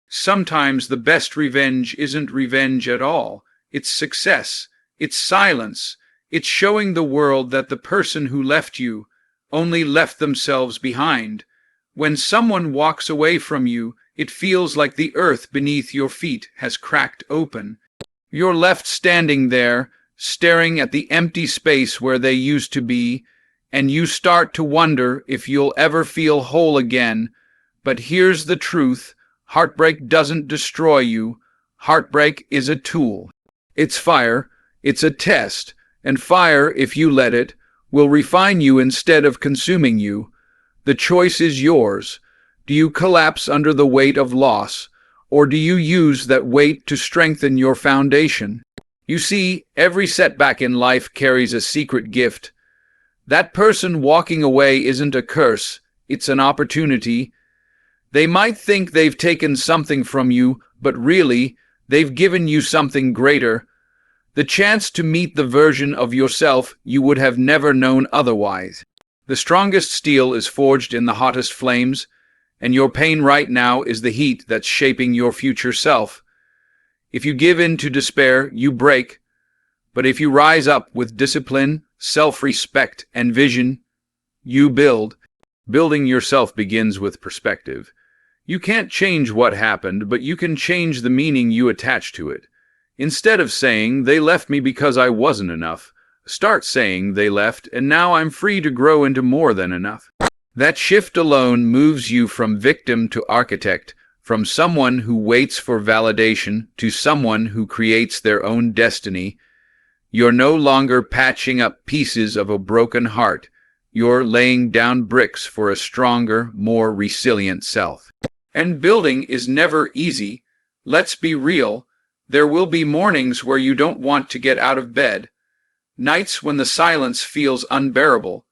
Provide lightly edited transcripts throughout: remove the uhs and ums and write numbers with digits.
Sometimes the best revenge isn't revenge at all. It's success. It's silence. It's showing the world that the person who left you only left themselves behind. When someone walks away from you, it feels like the earth beneath your feet has cracked open. You're left standing there, staring at the empty space where they used to be, and you start to wonder if you'll ever feel whole again. But here's the truth. Heartbreak doesn't destroy you. Heartbreak is a tool. It's fire. It's a test. And fire, if you let it, will refine you instead of consuming you. The choice is yours. Do you collapse under the weight of loss, or do you use that weight to strengthen your foundation? You see, every setback in life carries a secret gift. That person walking away isn't a curse, it's an opportunity. They might think they've taken something from you, but really, they've given you something greater. The chance to meet the version of yourself you would have never known otherwise. The strongest steel is forged in the hottest flames, and your pain right now is the heat that's shaping your future self. If you give in to despair, you break. But if you rise up with discipline, self-respect, and vision, you build. Building yourself begins with perspective. You can't change what happened, but you can change the meaning you attach to it. Instead of saying, "They left me because I wasn't enough," start saying, "They left, and now I'm free to grow into more than enough." That shift alone moves you from victim to architect, from someone who waits for validation to someone who creates their own destiny. You're no longer patching up pieces of a broken heart. You're laying down bricks for a stronger, more resilient self. And building is never easy. Let's be real. There will be mornings where you don't want to get out of bed, nights when the silence feels unbearable,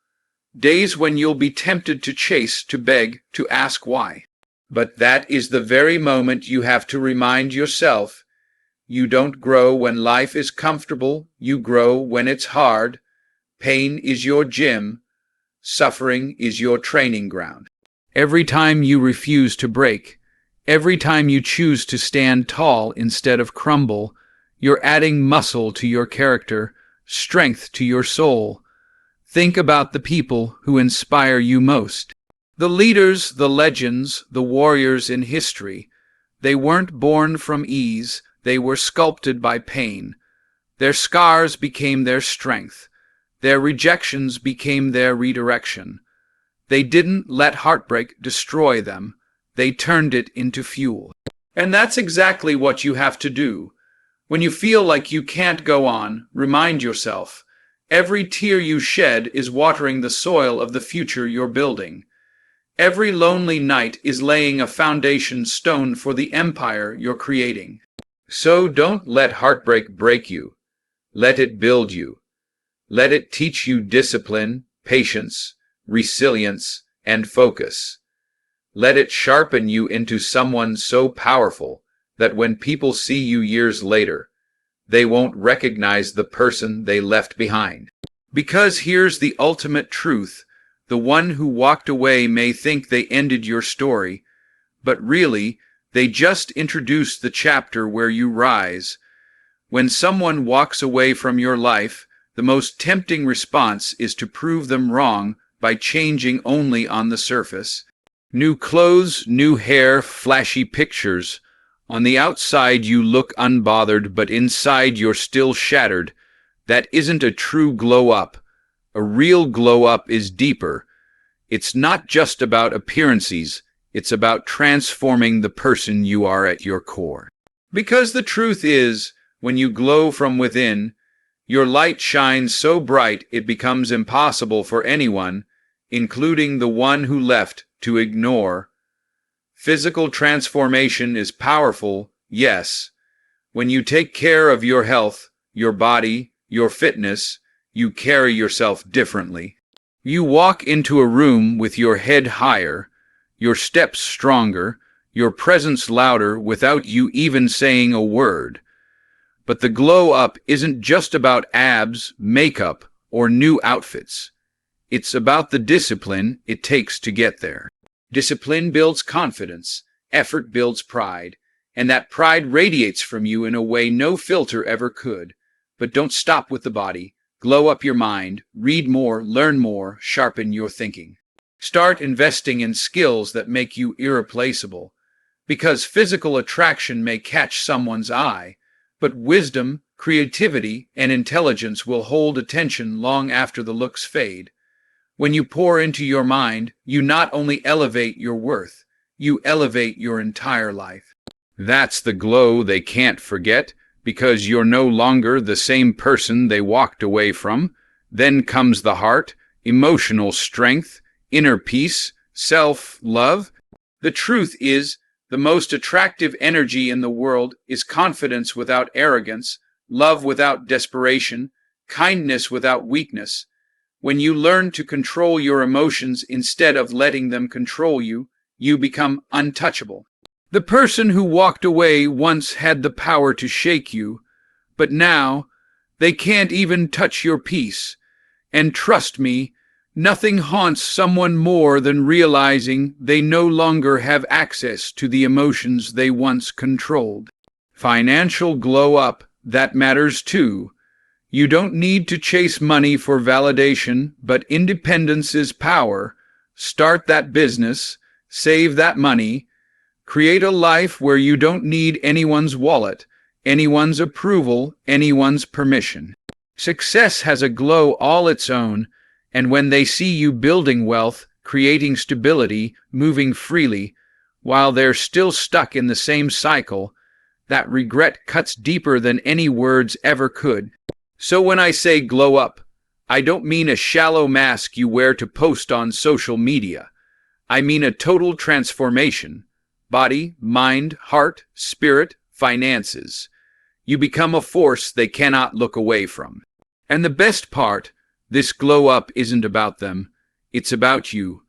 days when you'll be tempted to chase, to beg, to ask why. But that is the very moment you have to remind yourself, you don't grow when life is comfortable, you grow when it's hard. Pain is your gym, suffering is your training ground. Every time you refuse to break, every time you choose to stand tall instead of crumble, you're adding muscle to your character, strength to your soul. Think about the people who inspire you most. The leaders, the legends, the warriors in history. They weren't born from ease, they were sculpted by pain. Their scars became their strength. Their rejections became their redirection. They didn't let heartbreak destroy them. They turned it into fuel. And that's exactly what you have to do. When you feel like you can't go on, remind yourself, every tear you shed is watering the soil of the future you're building. Every lonely night is laying a foundation stone for the empire you're creating. So don't let heartbreak break you. Let it build you. Let it teach you discipline, patience, resilience, and focus. Let it sharpen you into someone so powerful that when people see you years later, they won't recognize the person they left behind. Because here's the ultimate truth. The one who walked away may think they ended your story, but really, they just introduced the chapter where you rise. When someone walks away from your life, the most tempting response is to prove them wrong by changing only on the surface. New clothes, new hair, flashy pictures. On the outside you look unbothered, but inside you're still shattered. That isn't a true glow up. A real glow up is deeper. It's not just about appearances. It's about transforming the person you are at your core. Because the truth is, when you glow from within, your light shines so bright it becomes impossible for anyone, including the one who left, to ignore. Physical transformation is powerful, yes. When you take care of your health, your body, your fitness, you carry yourself differently. You walk into a room with your head higher, your steps stronger, your presence louder without you even saying a word. But the glow up isn't just about abs, makeup, or new outfits. It's about the discipline it takes to get there. Discipline builds confidence, effort builds pride, and that pride radiates from you in a way no filter ever could. But don't stop with the body. Glow up your mind, read more, learn more, sharpen your thinking. Start investing in skills that make you irreplaceable. Because physical attraction may catch someone's eye, but wisdom, creativity, and intelligence will hold attention long after the looks fade. When you pour into your mind, you not only elevate your worth, you elevate your entire life. That's the glow they can't forget, because you're no longer the same person they walked away from. Then comes the heart, emotional strength, inner peace, self-love. The truth is, the most attractive energy in the world is confidence without arrogance, love without desperation, kindness without weakness. When you learn to control your emotions instead of letting them control you, you become untouchable. The person who walked away once had the power to shake you, but now they can't even touch your peace. And trust me, nothing haunts someone more than realizing they no longer have access to the emotions they once controlled. Financial glow up, that matters too. You don't need to chase money for validation, but independence is power. Start that business, save that money, create a life where you don't need anyone's wallet, anyone's approval, anyone's permission. Success has a glow all its own, and when they see you building wealth, creating stability, moving freely, while they're still stuck in the same cycle, that regret cuts deeper than any words ever could. So when I say glow up, I don't mean a shallow mask you wear to post on social media. I mean a total transformation. Body, mind, heart, spirit, finances. You become a force they cannot look away from. And the best part, this glow up isn't about them. It's about you.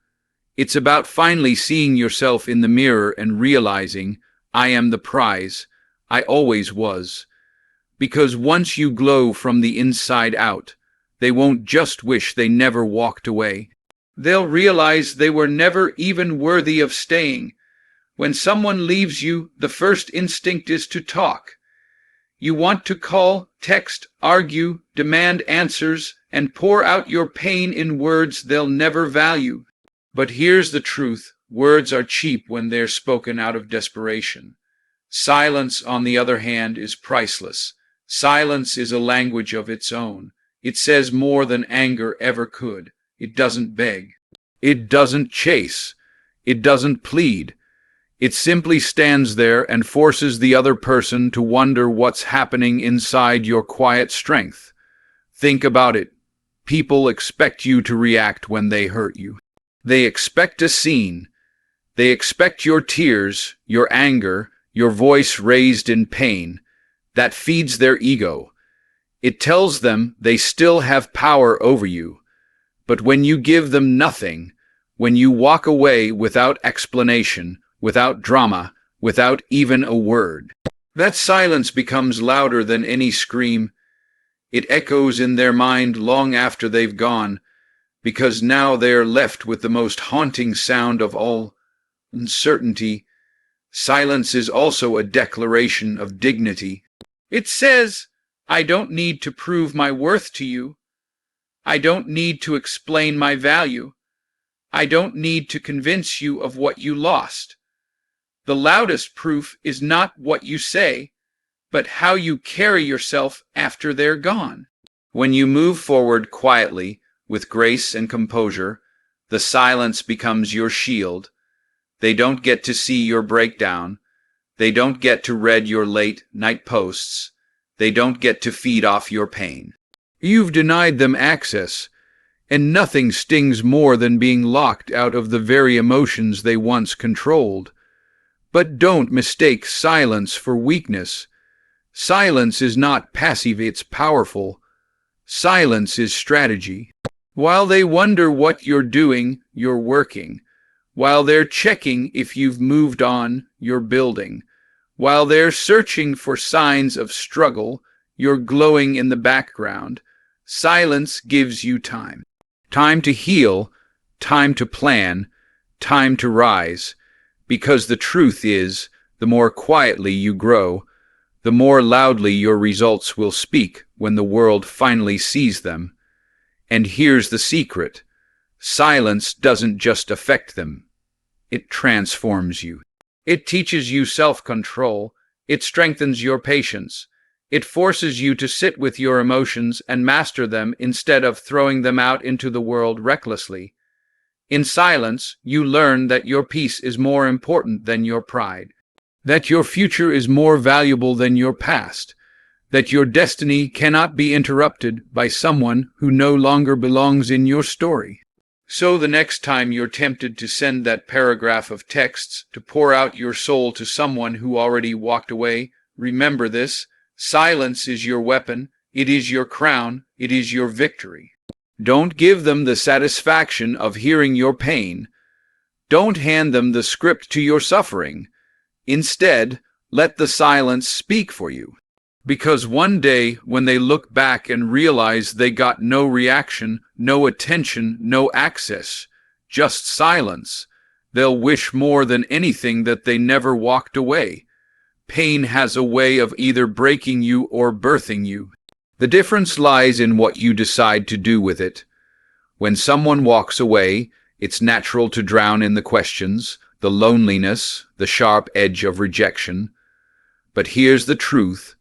It's about finally seeing yourself in the mirror and realizing, I am the prize. I always was. Because once you glow from the inside out, they won't just wish they never walked away. They'll realize they were never even worthy of staying. When someone leaves you, the first instinct is to talk. You want to call, text, argue, demand answers, and pour out your pain in words they'll never value. But here's the truth. Words are cheap when they're spoken out of desperation. Silence, on the other hand, is priceless. Silence is a language of its own. It says more than anger ever could. It doesn't beg. It doesn't chase. It doesn't plead. It simply stands there and forces the other person to wonder what's happening inside your quiet strength. Think about it. People expect you to react when they hurt you. They expect a scene. They expect your tears, your anger, your voice raised in pain. That feeds their ego. It tells them they still have power over you. But when you give them nothing, when you walk away without explanation, without drama, without even a word, that silence becomes louder than any scream. It echoes in their mind long after they've gone, because now they are left with the most haunting sound of all, uncertainty. Silence is also a declaration of dignity. It says, I don't need to prove my worth to you. I don't need to explain my value. I don't need to convince you of what you lost. The loudest proof is not what you say, but how you carry yourself after they're gone. When you move forward quietly, with grace and composure, the silence becomes your shield. They don't get to see your breakdown. They don't get to read your late-night posts. They don't get to feed off your pain. You've denied them access, and nothing stings more than being locked out of the very emotions they once controlled. But don't mistake silence for weakness. Silence is not passive, it's powerful. Silence is strategy. While they wonder what you're doing, you're working. While they're checking if you've moved on, you're building. While they're searching for signs of struggle, you're glowing in the background. Silence gives you time. Time to heal, time to plan, time to rise. Because the truth is, the more quietly you grow, the more loudly your results will speak when the world finally sees them. And here's the secret. Silence doesn't just affect them. It transforms you. It teaches you self-control. It strengthens your patience. It forces you to sit with your emotions and master them instead of throwing them out into the world recklessly. In silence, you learn that your peace is more important than your pride, that your future is more valuable than your past, that your destiny cannot be interrupted by someone who no longer belongs in your story. So the next time you're tempted to send that paragraph of texts to pour out your soul to someone who already walked away, remember this: silence is your weapon, it is your crown, it is your victory. Don't give them the satisfaction of hearing your pain. Don't hand them the script to your suffering. Instead, let the silence speak for you. Because one day, when they look back and realize they got no reaction, no attention, no access, just silence, they'll wish more than anything that they never walked away. Pain has a way of either breaking you or birthing you. The difference lies in what you decide to do with it. When someone walks away, it's natural to drown in the questions, the loneliness, the sharp edge of rejection. But here's the truth.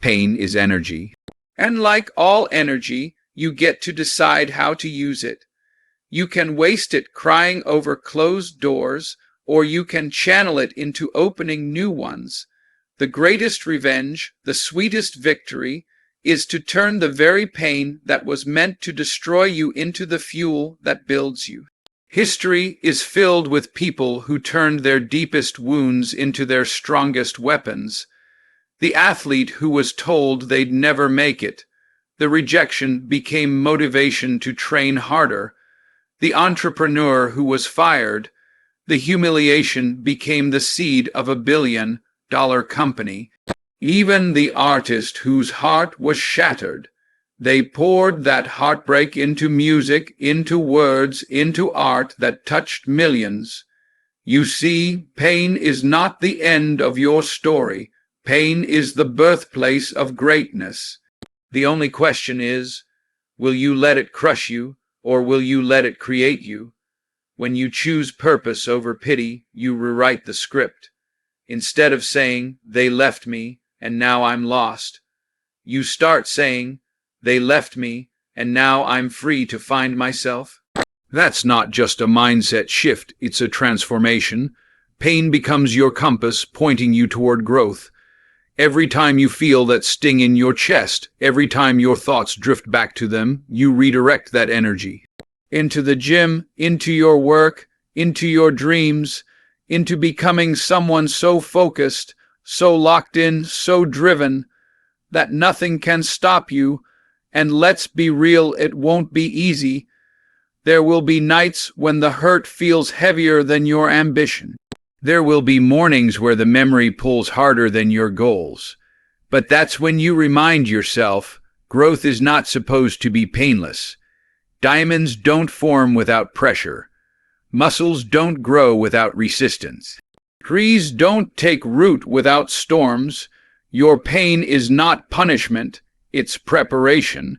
Pain is energy. And like all energy, you get to decide how to use it. You can waste it crying over closed doors, or you can channel it into opening new ones. The greatest revenge, the sweetest victory, is to turn the very pain that was meant to destroy you into the fuel that builds you. History is filled with people who turned their deepest wounds into their strongest weapons. The athlete who was told they'd never make it. The rejection became motivation to train harder. The entrepreneur who was fired. The humiliation became the seed of $1 billion company. Even the artist whose heart was shattered. They poured that heartbreak into music, into words, into art that touched millions. You see, pain is not the end of your story. Pain is the birthplace of greatness. The only question is, will you let it crush you, or will you let it create you? When you choose purpose over pity, you rewrite the script. Instead of saying, they left me, and now I'm lost, you start saying, they left me, and now I'm free to find myself. That's not just a mindset shift, it's a transformation. Pain becomes your compass, pointing you toward growth. Every time you feel that sting in your chest, every time your thoughts drift back to them, you redirect that energy. Into the gym, into your work, into your dreams, into becoming someone so focused, so locked in, so driven, that nothing can stop you. And let's be real, it won't be easy. There will be nights when the hurt feels heavier than your ambition. There will be mornings where the memory pulls harder than your goals. But that's when you remind yourself, growth is not supposed to be painless. Diamonds don't form without pressure. Muscles don't grow without resistance. Trees don't take root without storms. Your pain is not punishment, it's preparation.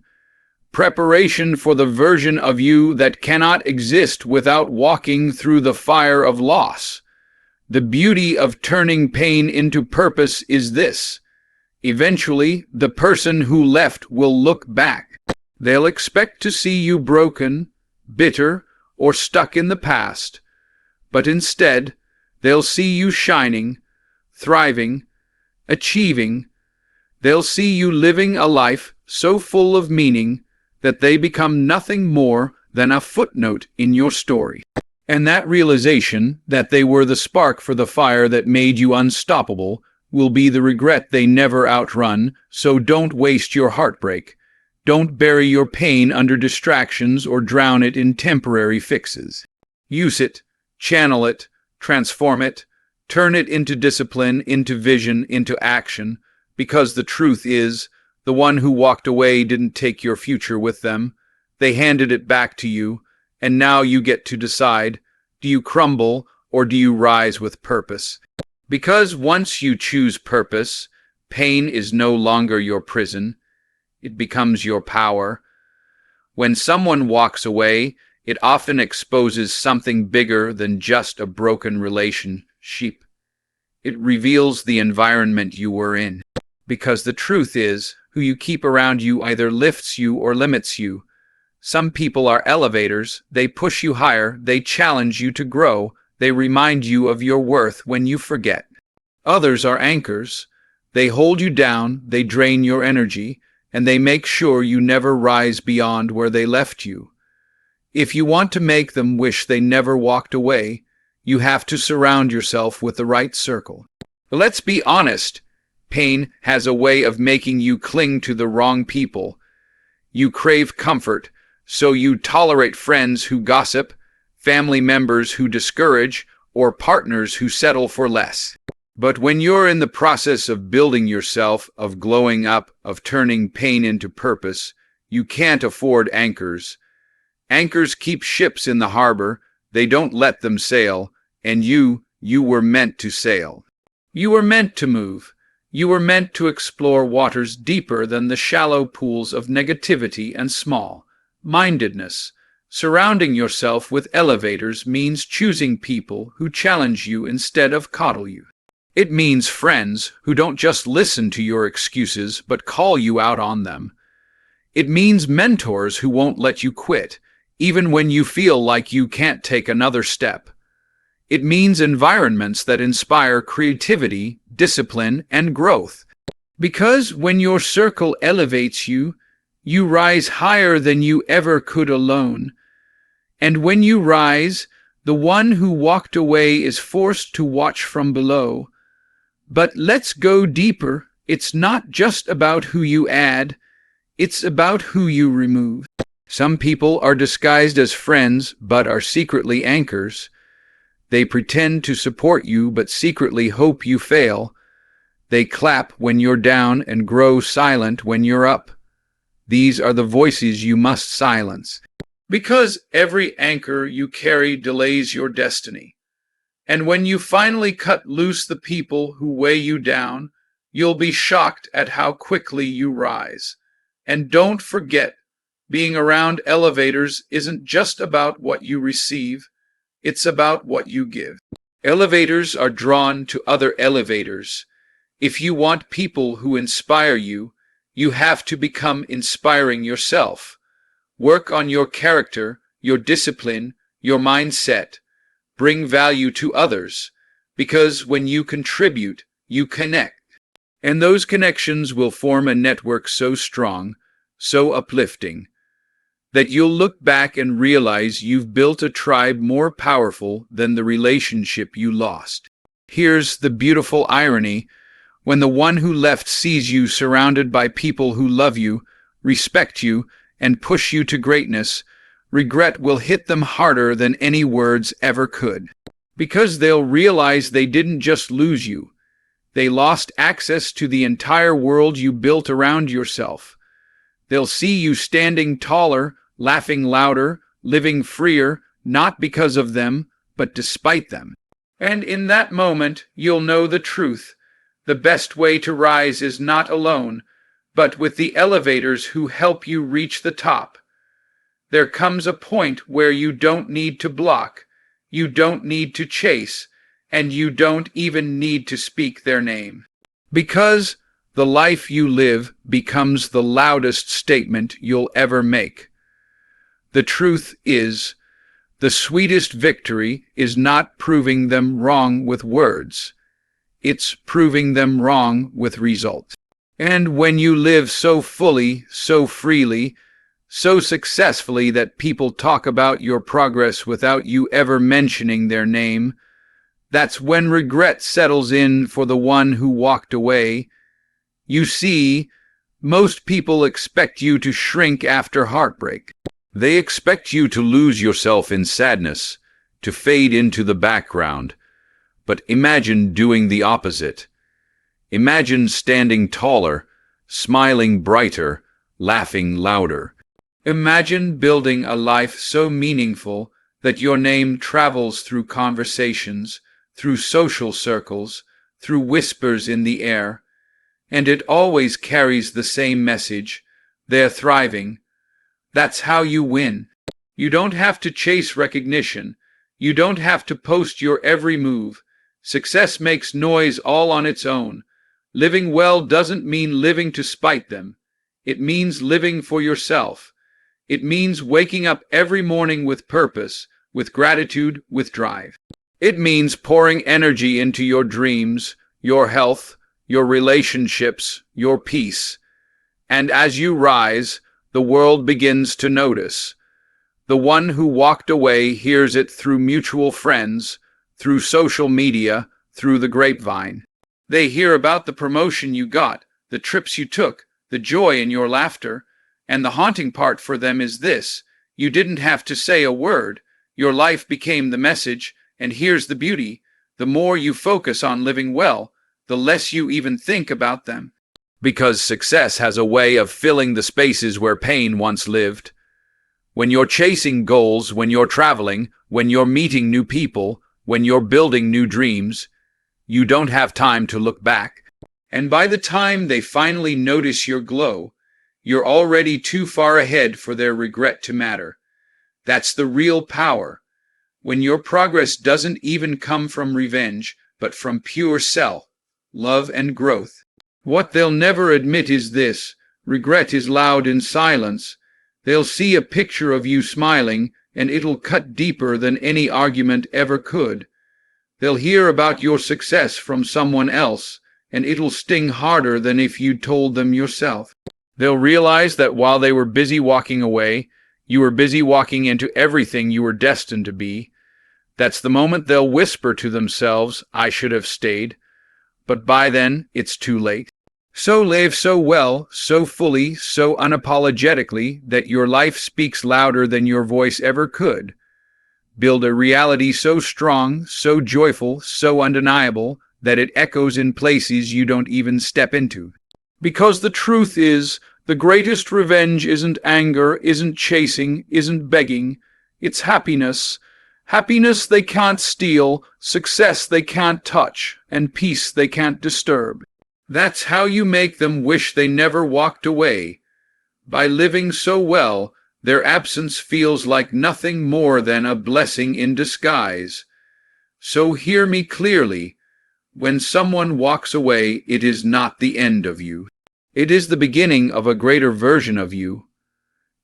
Preparation for the version of you that cannot exist without walking through the fire of loss. The beauty of turning pain into purpose is this. Eventually, the person who left will look back. They'll expect to see you broken, bitter, or stuck in the past. But instead, they'll see you shining, thriving, achieving. They'll see you living a life so full of meaning that they become nothing more than a footnote in your story. And that realization that they were the spark for the fire that made you unstoppable will be the regret they never outrun, so don't waste your heartbreak. Don't bury your pain under distractions or drown it in temporary fixes. Use it, channel it, transform it, turn it into discipline, into vision, into action, because the truth is, the one who walked away didn't take your future with them. They handed it back to you, and now you get to decide, do you crumble or do you rise with purpose? Because once you choose purpose, pain is no longer your prison. It becomes your power. When someone walks away, it often exposes something bigger than just a broken relationship. It reveals the environment you were in. Because the truth is, who you keep around you either lifts you or limits you. Some people are elevators. They push you higher. They challenge you to grow. They remind you of your worth when you forget. Others are anchors. They hold you down. They drain your energy. And they make sure you never rise beyond where they left you. If you want to make them wish they never walked away, you have to surround yourself with the right circle. Let's be honest. Pain has a way of making you cling to the wrong people. You crave comfort, so you tolerate friends who gossip, family members who discourage, or partners who settle for less. But when you're in the process of building yourself, of glowing up, of turning pain into purpose, you can't afford anchors. Anchors keep ships in the harbor. They don't let them sail. And you were meant to sail. You were meant to move. You were meant to explore waters deeper than the shallow pools of negativity and small-mindedness. Surrounding yourself with elevators means choosing people who challenge you instead of coddle you. It means friends who don't just listen to your excuses but call you out on them. It means mentors who won't let you quit, even when you feel like you can't take another step. It means environments that inspire creativity, discipline, and growth. Because when your circle elevates you, you rise higher than you ever could alone. And when you rise, the one who walked away is forced to watch from below. But let's go deeper. It's not just about who you add, it's about who you remove. Some people are disguised as friends but are secretly anchors. They pretend to support you but secretly hope you fail. They clap when you're down and grow silent when you're up. These are the voices you must silence. Because every anchor you carry delays your destiny. And when you finally cut loose the people who weigh you down, you'll be shocked at how quickly you rise. And don't forget, being around elevators isn't just about what you receive. It's about what you give. Elevators are drawn to other elevators. If you want people who inspire you, you have to become inspiring yourself. Work on your character, your discipline, your mindset. Bring value to others, because when you contribute, you connect. And those connections will form a network so strong, so uplifting, that you'll look back and realize you've built a tribe more powerful than the relationship you lost. Here's the beautiful irony. When the one who left sees you surrounded by people who love you, respect you, and push you to greatness, regret will hit them harder than any words ever could. Because they'll realize they didn't just lose you. They lost access to the entire world you built around yourself. They'll see you standing taller, laughing louder, living freer, not because of them, but despite them. And in that moment, you'll know the truth. The best way to rise is not alone, but with the elevators who help you reach the top. There comes a point where you don't need to block, you don't need to chase, and you don't even need to speak their name. Because the life you live becomes the loudest statement you'll ever make. The truth is, the sweetest victory is not proving them wrong with words. It's proving them wrong with results. And when you live so fully, so freely, so successfully that people talk about your progress without you ever mentioning their name, that's when regret settles in for the one who walked away. You see, most people expect you to shrink after heartbreak. They expect you to lose yourself in sadness, to fade into the background. But imagine doing the opposite. Imagine standing taller, smiling brighter, laughing louder. Imagine building a life so meaningful that your name travels through conversations, through social circles, through whispers in the air, and it always carries the same message: they're thriving. That's how you win. You don't have to chase recognition. You don't have to post your every move. Success makes noise all on its own. Living well doesn't mean living to spite them. It means living for yourself. It means waking up every morning with purpose, with gratitude, with drive. It means pouring energy into your dreams, your health, your relationships, your peace. And as you rise, the world begins to notice. The one who walked away hears it through mutual friends, through social media, through the grapevine. They hear about the promotion you got, the trips you took, the joy in your laughter. And the haunting part for them is this: you didn't have to say a word. Your life became the message. And here's the beauty: the more you focus on living well, the less you even think about them. Because success has a way of filling the spaces where pain once lived. When you're chasing goals, when you're traveling, when you're meeting new people, when you're building new dreams, you don't have time to look back. And by the time they finally notice your glow, you're already too far ahead for their regret to matter. That's the real power. When your progress doesn't even come from revenge, but from pure self-love and growth. What they'll never admit is this: regret is loud in silence. They'll see a picture of you smiling, and it'll cut deeper than any argument ever could. They'll hear about your success from someone else, and it'll sting harder than if you'd told them yourself. They'll realize that while they were busy walking away, you were busy walking into everything you were destined to be. That's the moment they'll whisper to themselves, "I should have stayed." But by then, it's too late. So live so well, so fully, so unapologetically, that your life speaks louder than your voice ever could. Build a reality so strong, so joyful, so undeniable, that it echoes in places you don't even step into. Because the truth is, the greatest revenge isn't anger, isn't chasing, isn't begging. It's happiness. Happiness they can't steal, success they can't touch, and peace they can't disturb. That's how you make them wish they never walked away. By living so well, their absence feels like nothing more than a blessing in disguise. So hear me clearly. When someone walks away, it is not the end of you. It is the beginning of a greater version of you.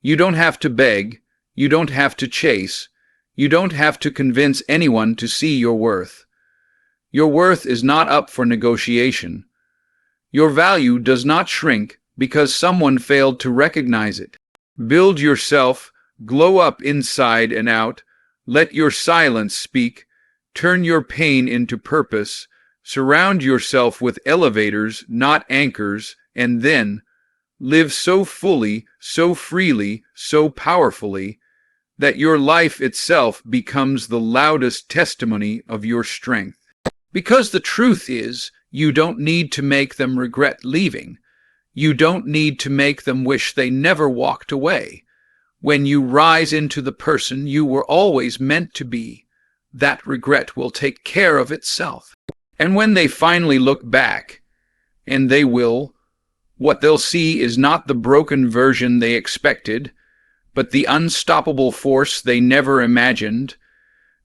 You don't have to beg. You don't have to chase. You don't have to convince anyone to see your worth. Your worth is not up for negotiation. Your value does not shrink because someone failed to recognize it. Build yourself, glow up inside and out, let your silence speak, turn your pain into purpose, surround yourself with elevators, not anchors, and then live so fully, so freely, so powerfully, that your life itself becomes the loudest testimony of your strength. Because the truth is, you don't need to make them regret leaving. You don't need to make them wish they never walked away. When you rise into the person you were always meant to be, that regret will take care of itself. And when they finally look back, and they will, what they'll see is not the broken version they expected, but the unstoppable force they never imagined.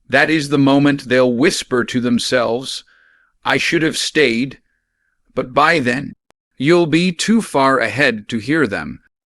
That is the moment they'll whisper to themselves, "I should have stayed," but by then, you'll be too far ahead to hear them.